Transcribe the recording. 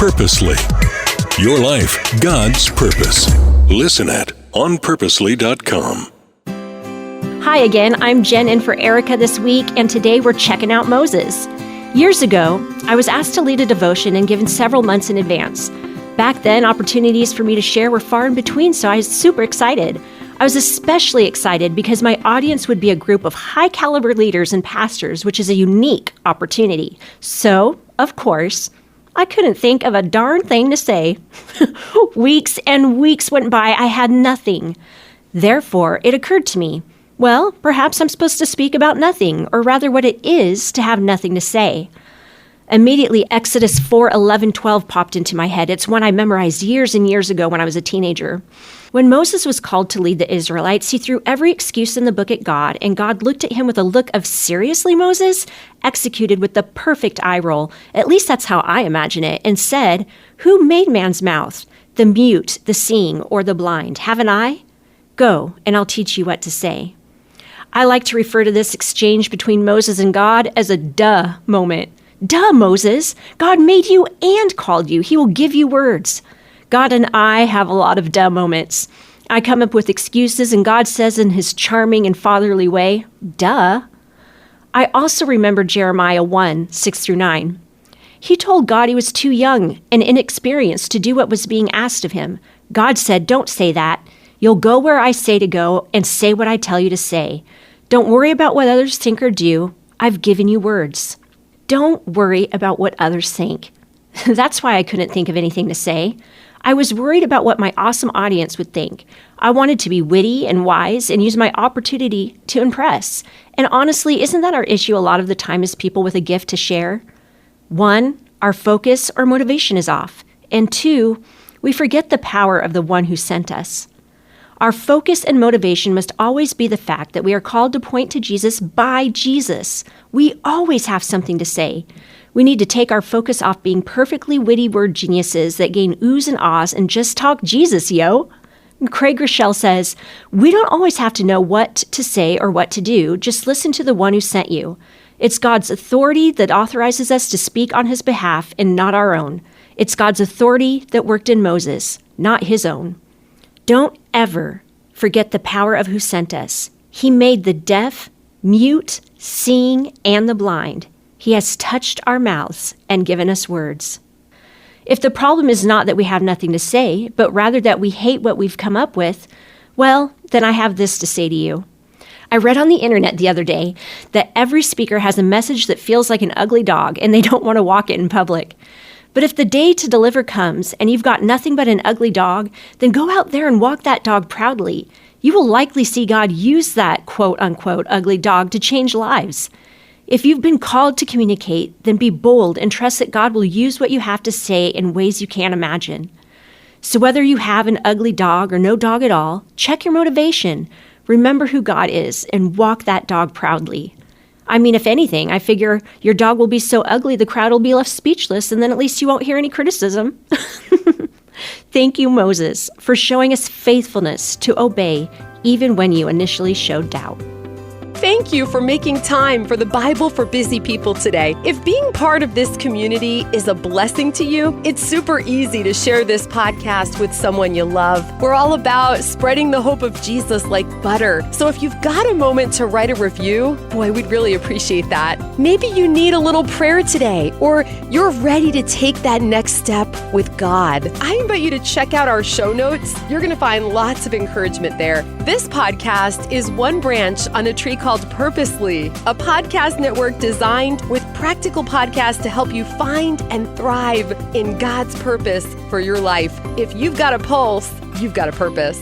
Purposely. Your life, God's purpose. Listen at onpurposely.com. Hi again, I'm Jen in for Erica this week, and today we're checking out Moses. Years ago, I was asked to lead a devotion and given several months in advance. Back then, opportunities for me to share were far in between, so I was super excited. I was especially excited because my audience would be a group of high-caliber leaders and pastors, which is a unique opportunity. So, of course, I couldn't think of a darn thing to say. Weeks and weeks went by. I had nothing. Therefore, it occurred to me, well, perhaps I'm supposed to speak about nothing, or rather what it is to have nothing to say. Immediately, Exodus 4:11-12 popped into my head. It's one I memorized years and years ago when I was a teenager. When Moses was called to lead the Israelites, he threw every excuse in the book at God, and God looked at him with a look of, "Seriously, Moses?" executed with the perfect eye roll. At least that's how I imagine it, and said, "Who made man's mouth? The mute, the seeing, or the blind? Haven't I? Go, and I'll teach you what to say." I like to refer to this exchange between Moses and God as a duh moment. Duh, Moses. God made you and called you. He will give you words. God and I have a lot of duh moments. I come up with excuses, and God says in his charming and fatherly way, duh. I also remember Jeremiah 1:6-9. He told God he was too young and inexperienced to do what was being asked of him. God said, "Don't say that. You'll go where I say to go and say what I tell you to say. Don't worry about what others think or do. I've given you words." Don't worry about what others think. That's why I couldn't think of anything to say. I was worried about what my awesome audience would think. I wanted to be witty and wise and use my opportunity to impress. And honestly, isn't that our issue a lot of the time as people with a gift to share? 1, our focus or motivation is off. And 2, we forget the power of the one who sent us. Our focus and motivation must always be the fact that we are called to point to Jesus by Jesus. We always have something to say. We need to take our focus off being perfectly witty word geniuses that gain oohs and ahs and just talk Jesus, yo. Craig Rochelle says, "We don't always have to know what to say or what to do. Just listen to the one who sent you. It's God's authority that authorizes us to speak on his behalf and not our own. It's God's authority that worked in Moses, not his own." Don't ever forget the power of who sent us. He made the deaf, mute, seeing, and the blind. He has touched our mouths and given us words. If the problem is not that we have nothing to say, but rather that we hate what we've come up with, well, then I have this to say to you. I read on the internet the other day that every speaker has a message that feels like an ugly dog and they don't want to walk it in public. But if the day to deliver comes and you've got nothing but an ugly dog, then go out there and walk that dog proudly. You will likely see God use that quote-unquote ugly dog to change lives. If you've been called to communicate, then be bold and trust that God will use what you have to say in ways you can't imagine. So whether you have an ugly dog or no dog at all, check your motivation. Remember who God is and walk that dog proudly. I mean, if anything, I figure your dog will be so ugly the crowd will be left speechless, and then at least you won't hear any criticism. Thank you, Moses, for showing us faithfulness to obey even when you initially showed doubt. Thank you for making time for the Bible for Busy People today. If being part of this community is a blessing to you, it's super easy to share this podcast with someone you love. We're all about spreading the hope of Jesus like butter. So if you've got a moment to write a review, boy, we'd really appreciate that. Maybe you need a little prayer today, or you're ready to take that next step with God. I invite you to check out our show notes. You're going to find lots of encouragement there. This podcast is one branch on a tree called Purposely, a podcast network designed with practical podcasts to help you find and thrive in God's purpose for your life. If you've got a pulse, you've got a purpose.